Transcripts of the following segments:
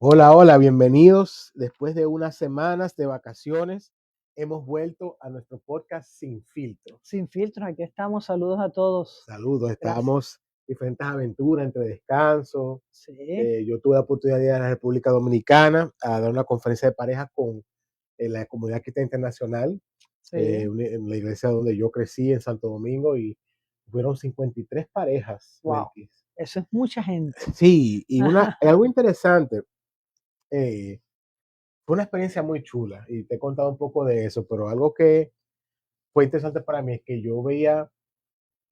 Hola, hola, bienvenidos. Después de unas semanas de vacaciones, hemos vuelto a nuestro podcast Sin Filtro. Sin filtros, aquí estamos. Saludos a todos. Saludos, Gracias. estábamos diferentes aventuras entre descanso. Sí, Yo tuve la oportunidad de ir a la República Dominicana a dar una conferencia de pareja con la comunidad cristiana internacional, sí. en la iglesia donde yo crecí en Santo Domingo y fueron 53 parejas, Wow. Belkis. Eso es mucha gente. Sí, y algo interesante. eh, Fue una experiencia muy chula y te he contado un poco de eso, pero algo que fue interesante para mí es que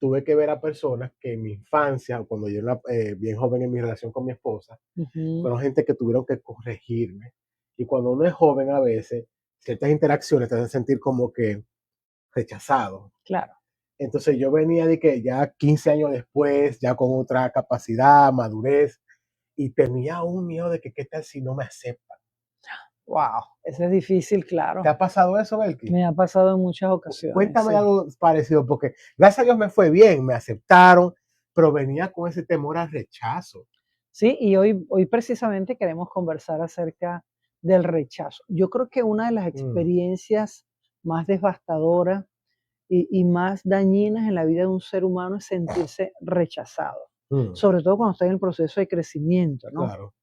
tuve que ver a personas que en mi infancia, cuando yo era bien joven en mi relación con mi esposa, Ujú, fueron gente que tuvieron que corregirme. Y cuando uno es joven a veces, ciertas interacciones te hacen sentir como que rechazado. claro. Entonces yo venía de que ya 15 años después, ya con otra capacidad, madurez, y tenía un miedo de que qué tal si no me aceptan. Wow. Eso es difícil, ¿Te claro. ha pasado eso, Belki? Me ha pasado en muchas ocasiones, Cuéntame sí. algo parecido, porque gracias a Dios me fue bien, me aceptaron, pero venía con ese temor al rechazo. Sí, y hoy precisamente queremos conversar acerca del rechazo. Yo creo que una de las Mm, experiencias más devastadoras y más dañinas en la vida de un ser humano es sentirse rechazado, mm, sobre todo cuando está en el proceso de crecimiento, ¿no? claro.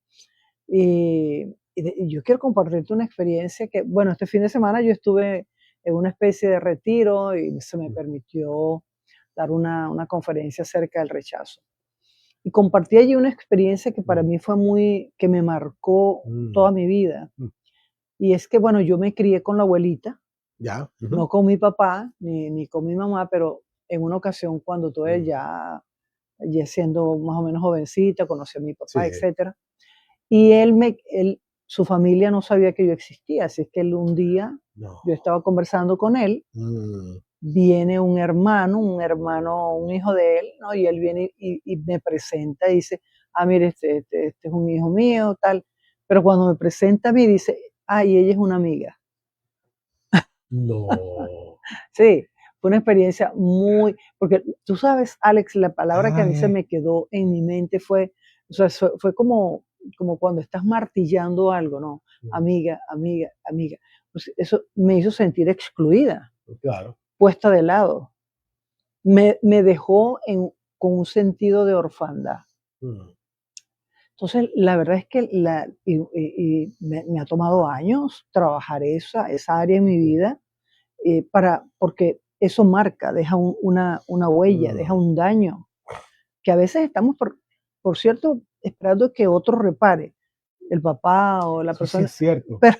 Y yo quiero compartirte una experiencia que, bueno, este fin de semana yo estuve en una especie de retiro y se me Mm, permitió dar una conferencia acerca del rechazo. Y compartí allí una experiencia que para mm, mí fue que me marcó mm, toda mi vida. mm. Y es que, bueno, yo me crié con la abuelita, Ya. Ujú, no con mi papá ni con mi mamá, pero en una ocasión cuando tuve mm, ya siendo más o menos jovencita, conocí a mi sí. papá, etcétera. Y su familia no sabía que yo existía, así es que un día No. yo estaba conversando con él, Mm, viene un hijo de él, ¿no? Y él viene y me presenta y dice, ah, mire, este es un hijo mío, tal. Pero cuando me presenta a mí dice, ah, y ella es una amiga. no. Sí, fue una experiencia porque tú sabes, Alex, la palabra que a mí se Ay, me quedó en mi mente o sea, fue como cuando estás martillando algo, ¿no? mm, Amiga, amiga, amiga. Pues eso me hizo sentir excluida, claro. puesta de lado. Me dejó con un sentido de orfandad. Mm, Entonces, la verdad es que y me ha tomado años trabajar esa área en mi sí, vida, porque eso marca, deja una huella, deja mm. un daño, que a veces estamos, por cierto, esperando que otro repare, el papá o la Eso sí persona, es cierto. pero,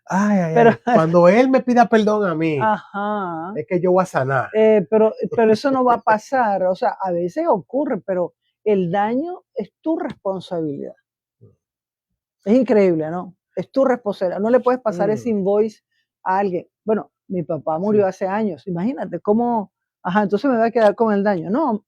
Ay, ay, pero, ay. Cuando él me pida perdón a mí, ajá, es que yo voy a sanar. pero eso no va a pasar, o sea, a veces ocurre, pero el daño es tu responsabilidad. Es increíble, ¿no? Es tu responsabilidad. No le puedes pasar ese Mm, invoice a alguien. Bueno, mi papá murió sí. hace años. Imagínate cómo, ajá, entonces me voy a quedar con el daño. No,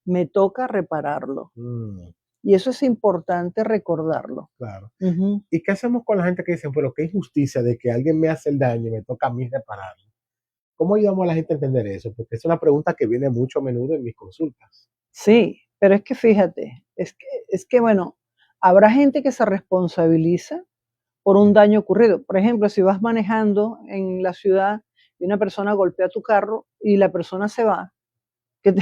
me toca repararlo. Mm, Y eso es importante recordarlo. claro. Ujú. ¿Y qué hacemos con la gente que dicen, pero qué injusticia de que alguien me hace el daño y me toca a mí repararlo? ¿Cómo ayudamos a la gente a entender eso? Porque es una pregunta que viene mucho a menudo en mis consultas. Sí, pero es que fíjate, es que bueno, habrá gente que se responsabiliza por un Mm, daño ocurrido. Por ejemplo, si vas manejando en la ciudad y una persona golpea tu carro y la persona se va, ¿qué te-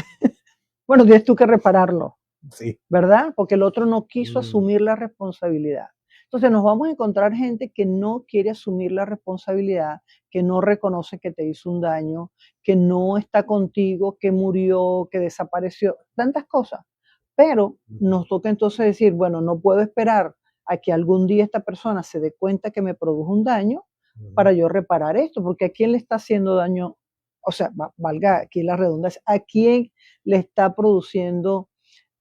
bueno, tienes tú que repararlo. sí. ¿Verdad? Porque el otro no quiso Mm, asumir la responsabilidad. Entonces nos vamos a encontrar gente que no quiere asumir la responsabilidad, que no reconoce que te hizo un daño, que no está contigo, que murió, que desapareció, tantas cosas. Pero mm, nos toca entonces decir, bueno, no puedo esperar a que algún día esta persona se dé cuenta que me produjo un daño mm, para yo reparar esto, porque ¿a quién le está haciendo daño? O sea, valga aquí la redundancia, ¿a quién le está produciendo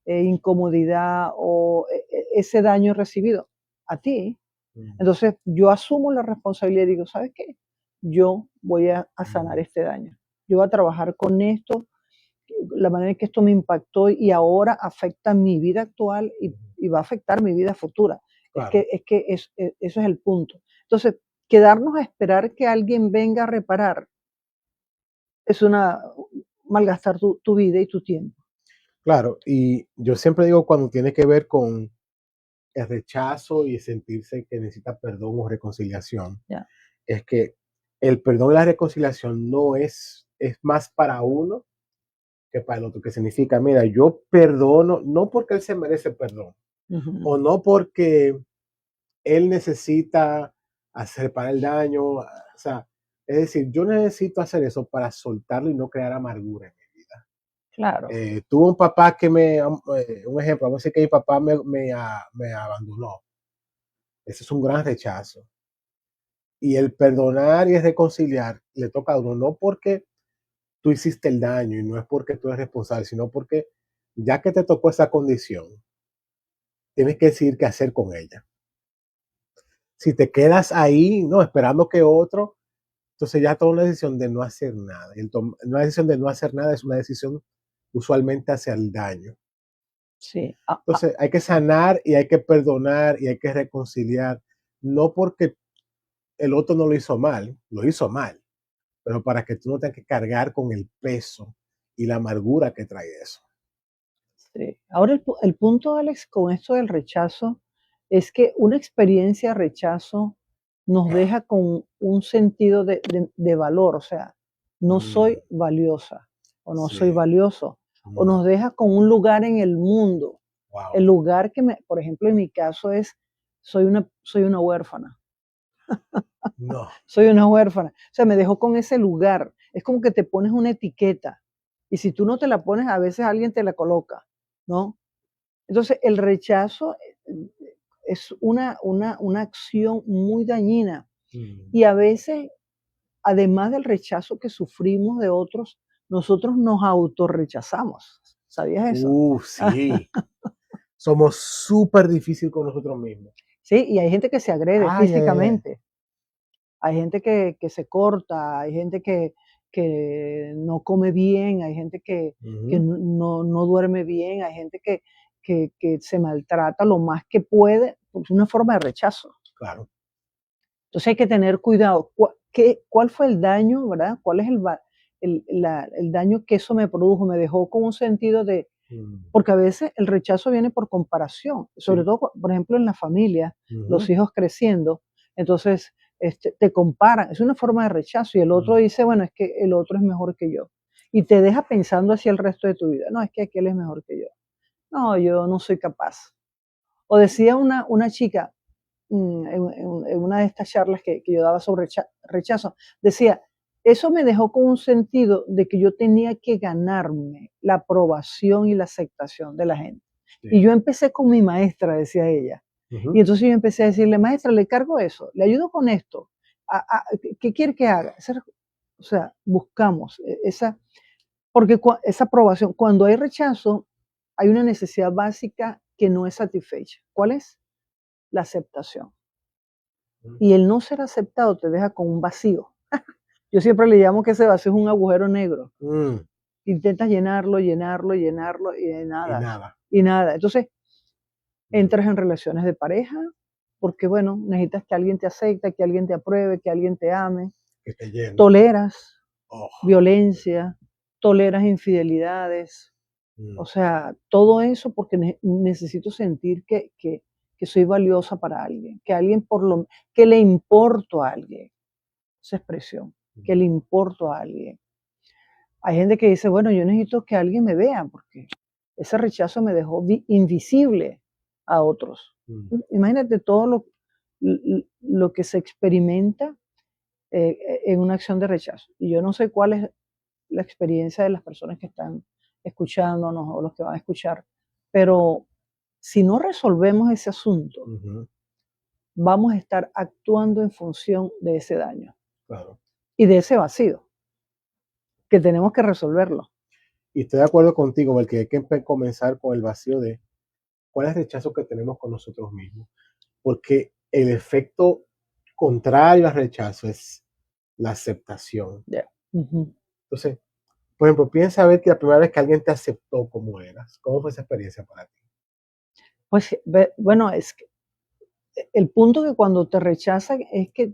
incomodidad o ese daño recibido? A ti. mm, Entonces yo asumo la responsabilidad y digo, ¿sabes qué? Yo voy a sanar mm, este daño. Yo voy a trabajar con esto, la manera en que esto me impactó y ahora afecta mi vida actual mm, y va a afectar mi vida futura. claro, Eso es el punto. Entonces, quedarnos a esperar que alguien venga a reparar es una malgastar tu vida y tu tiempo. claro. Y yo siempre digo cuando tiene que ver con el rechazo y sentirse que necesita perdón o reconciliación, Ya. es que el perdón y la reconciliación no es más para uno que para el otro, que significa, mira, yo perdono, no porque él se merece perdón, Ujú. o no porque él necesita hacer para el daño, o sea, es decir, yo necesito hacer eso para soltarlo y no crear amargura en mi vida. Claro. Tuve un papá que un ejemplo, vamos a decir que mi papá me abandonó. Ese es un gran rechazo. Y el perdonar y el reconciliar le toca a uno, no porque tú hiciste el daño y no es porque tú eres responsable, sino porque ya que te tocó esa condición, tienes que decidir qué hacer con ella. Si te quedas ahí, no, esperando que otro, entonces ya toma una decisión de no hacer nada. Y una decisión de no hacer nada es una decisión usualmente hacia el daño. Sí. Entonces hay que sanar y hay que perdonar y hay que reconciliar, no porque el otro no lo hizo mal, lo hizo mal, pero para que tú no tengas que cargar con el peso y la amargura que trae eso. Sí. Ahora el punto, Alex, con esto del rechazo, es que una experiencia de rechazo nos deja con un sentido de valor, o sea, no soy Mm, valiosa o no soy sí, valioso, o mm, nos deja con un lugar en el mundo. El wow, lugar por ejemplo, en mi caso es, soy una huérfana. no, Soy una huérfana. O sea, me dejó con ese lugar. Es como que te pones una etiqueta y si tú no te la pones, a veces alguien te la coloca, ¿no? Entonces, el rechazo es una acción muy dañina mm, y a veces, además del rechazo que sufrimos de otros, nosotros nos autorrechazamos. ¿Sabías eso? sí, somos súper difícil con nosotros mismos. Sí, y hay gente que se agrede Ay, ay, ay, ay. físicamente. Hay gente que se corta, hay gente que no come bien, hay gente que Ujú, no duerme bien, hay gente que se maltrata lo más que puede, pues una forma de rechazo. claro. Entonces hay que tener cuidado. ¿Cuál fue el daño, verdad? ¿Cuál es el daño que eso me produjo? Me dejó con un sentido de, Mm, porque a veces el rechazo viene por comparación, sobre sí. todo, por ejemplo, en la familia, los Ujú, hijos creciendo, entonces te comparan, es una forma de rechazo y el otro mm, dice, bueno, es que el otro es mejor que yo. Y te deja pensando así el resto de tu vida, no, es que aquel es mejor que yo. No, yo no soy capaz. O decía una chica en una de estas charlas que yo daba sobre rechazo, decía, eso me dejó con un sentido de que yo tenía que ganarme la aprobación y la aceptación de la gente. Y sí. yo empecé con mi maestra, decía ella. Y Ujú, entonces yo empecé a decirle, maestra, le cargo eso, le ayudo con esto. ¿Qué quiere que haga? O sea, buscamos esa, porque esa aprobación, cuando hay rechazo, hay una necesidad básica que no es satisfecha. ¿Cuál es? La aceptación. mm, Y el no ser aceptado te deja con un vacío. Yo siempre le llamo que ese vacío es un agujero negro. mm, Intentas llenarlo, llenarlo, llenarlo y de y nada. nada. Y nada. Entonces Mm, entras en relaciones de pareja porque, bueno, necesitas que alguien te acepte, que alguien te apruebe, que alguien te ame. que te llene. Toleras Oh, violencia, toleras infidelidades. O mm, sea, todo eso porque necesito sentir que soy valiosa para alguien, que alguien que le importo a alguien. Esa expresión, que mm, le importo a alguien. Hay gente que dice, bueno, yo necesito que alguien me vea porque ese rechazo me dejó invisible a otros. mm, Imagínate todo lo que se experimenta en una acción de rechazo. Y yo no sé cuál es la experiencia de las personas que están escuchándonos o los que van a escuchar, pero si no resolvemos ese asunto, ujú, vamos a estar actuando en función de ese daño claro. y de ese vacío, que tenemos que resolverlo. Y estoy de acuerdo contigo, porque hay que comenzar con el vacío de cuál es el rechazo que tenemos con nosotros mismos. Porque el efecto contrario al rechazo es la aceptación. Ya. Ujú. Entonces, por ejemplo, piensa ver que la primera vez que alguien te aceptó como eras, ¿cómo fue esa experiencia para ti? Pues bueno, es que el punto que cuando te rechazan es que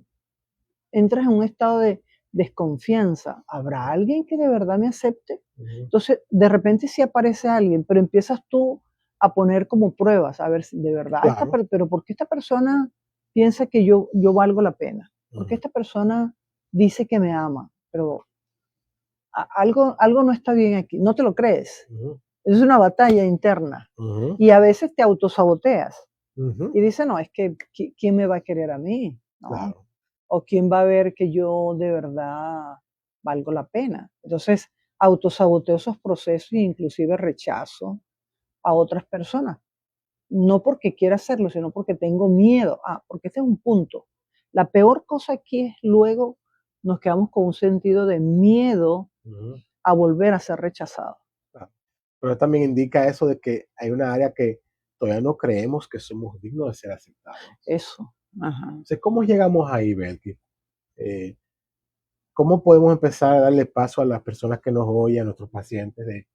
entras en un estado de desconfianza. ¿Habrá alguien que de verdad me acepte? Ujú, Entonces, de repente sí aparece alguien, pero empiezas tú a poner como pruebas, a ver si de verdad, Claro. pero ¿por qué esta persona piensa que yo valgo la pena? ¿Por qué Ujú, esta persona dice que me ama? Pero algo no está bien aquí, no te lo crees. ujú, Es una batalla interna ujú, y a veces te autosaboteas ujú. y dices, no, es que ¿quién me va a querer a mí? ¿No? Claro. O quién va a ver que yo de verdad valgo la pena. Entonces, autosaboteo esos procesos e inclusive rechazo a otras personas. No porque quiera hacerlo, sino porque tengo miedo. Porque este es un punto. La peor cosa aquí es luego nos quedamos con un sentido de miedo Ujú, a volver a ser rechazado. claro. Pero también indica eso de que hay una área que todavía no creemos que somos dignos de ser aceptados. Eso. Ajá. Entonces, ¿cómo llegamos ahí, Belki? Eh, ¿Cómo podemos empezar a darle paso a las personas que nos oyen, a nuestros pacientes, de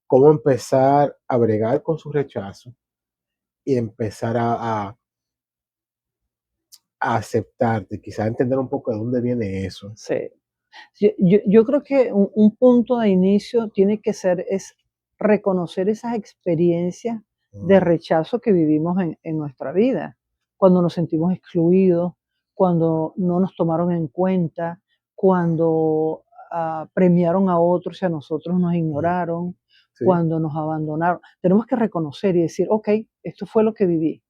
cómo empezar a bregar con su rechazo y empezar a aceptarte, quizás entender un poco de dónde viene eso? Sí. Yo creo que un punto de inicio tiene que ser es reconocer esas experiencias de Mm, rechazo que vivimos en nuestra vida, cuando nos sentimos excluidos, cuando no nos tomaron en cuenta, cuando premiaron a otros y a nosotros nos mm, ignoraron, sí, cuando nos abandonaron. Tenemos que reconocer y decir, ok, esto fue lo que viví.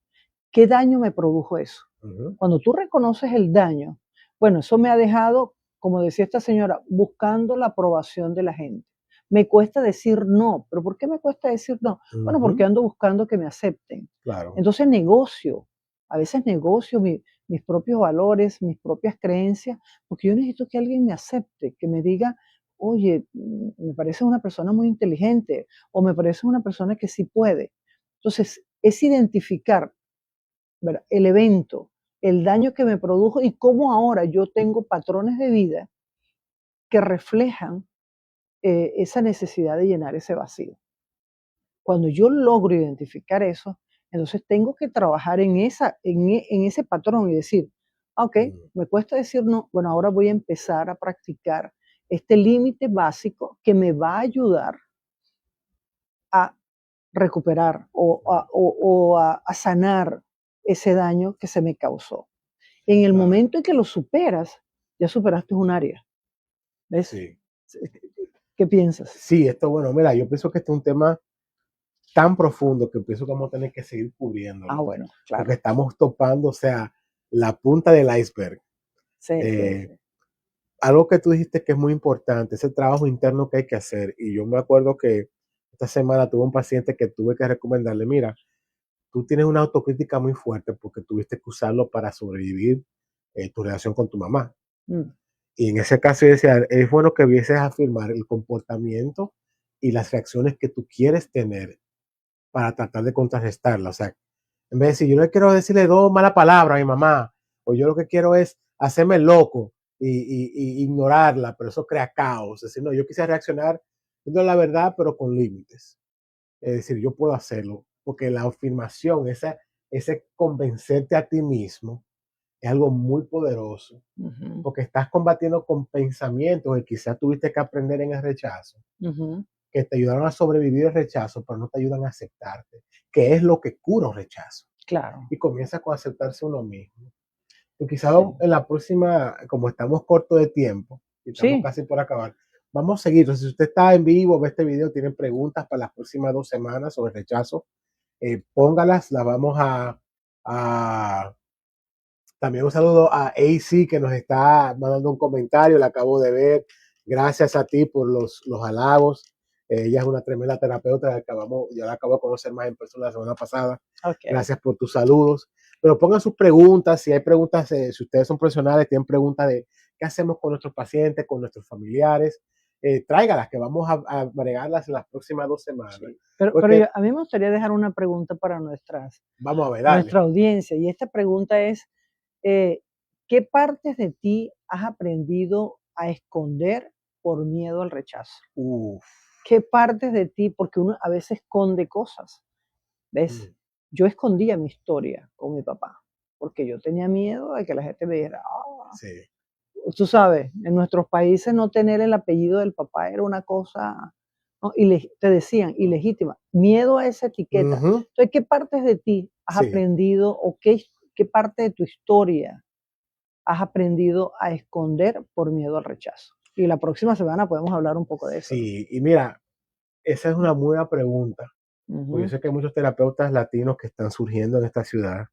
¿Qué daño me produjo eso? ujú, Cuando tú reconoces el daño, bueno, eso me ha dejado, como decía esta señora, buscando la aprobación de la gente. Me cuesta decir no, pero ¿por qué me cuesta decir no? Bueno, porque ujú, ando buscando que me acepten. claro, Entonces negocio, a veces negocio mis propios valores, mis propias creencias, porque yo necesito que alguien me acepte, que me diga, oye, me parece una persona muy inteligente o me parece una persona que sí puede. Entonces, es identificar, ¿verdad?, el evento, el daño que me produjo y cómo ahora yo tengo patrones de vida que reflejan esa necesidad de llenar ese vacío. Cuando yo logro identificar eso, entonces tengo que trabajar en ese patrón y decir, ok, mm, me cuesta decir no, bueno, ahora voy a empezar a practicar este límite básico que me va a ayudar a recuperar o a sanar ese daño que se me causó. En el claro, momento en que lo superas, ya superaste un área, ¿ves? sí. ¿Qué piensas? Sí, esto, bueno, mira, yo pienso que este es un tema tan profundo que pienso que vamos a tener que seguir cubriéndolo, Bueno, porque claro. estamos topando, o sea, la punta del iceberg. Sí, sí, Eh, sí. Algo que tú dijiste que es muy importante, ese trabajo interno que hay que hacer. Y yo me acuerdo que esta semana tuve un paciente que tuve que recomendarle, mira, tú tienes una autocrítica muy fuerte porque tuviste que usarlo para sobrevivir tu relación con tu mamá. Mm, Y en ese caso yo decía, es bueno que vieses a afirmar el comportamiento y las reacciones que tú quieres tener para tratar de contrarrestarla. O sea, en vez de decir, yo no quiero decirle dos malas palabras a mi mamá, o yo lo que quiero es hacerme loco y ignorarla, pero eso crea caos. Es decir, no, yo quise reaccionar diciendo la verdad, pero con límites. Es decir, yo puedo hacerlo, porque la afirmación, ese convencerte a ti mismo, es algo muy poderoso, ujú, porque estás combatiendo con pensamientos que quizás tuviste que aprender en el rechazo, ujú. que te ayudaron a sobrevivir el rechazo, pero no te ayudan a aceptarte, que es lo que cura un rechazo. Claro, Y comienza con aceptarse uno mismo. Y quizá sí. en la próxima, como estamos corto de tiempo y estamos Sí, casi por acabar, vamos a seguir. Entonces, si usted está en vivo, ve este video, tiene preguntas para las próximas 2 semanas sobre rechazo, póngalas, las vamos a. También un saludo a AC que nos está mandando un comentario, la acabo de ver. Gracias a ti por los halagos. Ella es una tremenda terapeuta, yo la acabo de conocer más en persona la semana pasada. okey. Gracias por tus saludos. Pero pongan sus preguntas, si hay preguntas, si ustedes son profesionales, tienen preguntas de qué hacemos con nuestros pacientes, con nuestros familiares, tráigalas, que vamos a bregarlas en las próximas 2 semanas. Sí. Pero Porque a mí me gustaría dejar una pregunta para vamos a ver, dale. nuestra audiencia, y esta pregunta es, eh, ¿qué partes de ti has aprendido a esconder por miedo al rechazo? Uf. ¿Qué partes de ti? Porque uno a veces esconde cosas, ¿ves? Mm, Yo escondía mi historia con mi papá, porque yo tenía miedo de que la gente me dijera, sí. tú sabes, en nuestros países no tener el apellido del papá era una cosa ¿no? Te decían, ilegítima, miedo a esa etiqueta. Ujú. Entonces, ¿qué partes de ti has Sí. aprendido o qué parte de tu historia has aprendido a esconder por miedo al rechazo? Y la próxima semana podemos hablar un poco de eso, ¿no? Sí, y mira, esa es una muy buena pregunta, porque yo Ujú. sé que hay muchos terapeutas latinos que están surgiendo en esta ciudad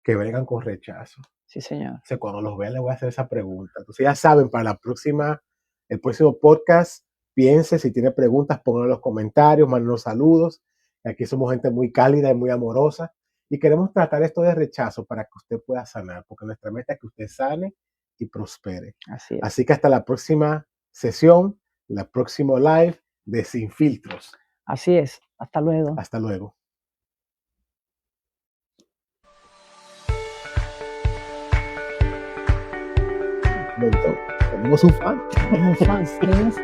que vengan con rechazo. Sí, señor. O sea, cuando los vean les voy a hacer esa pregunta. Entonces ya saben, para el próximo podcast, piense, si tiene preguntas, pónganlo en los comentarios, mándenos saludos. Aquí somos gente muy cálida y muy amorosa y queremos tratar esto de rechazo para que usted pueda sanar, porque nuestra meta es que usted sane y prospere. Así es. Así que hasta la próxima sesión, la próximo live de Sin Filtros. Así es. Hasta luego. Hasta luego. Montón. Tenemos un fan. Tenemos fans.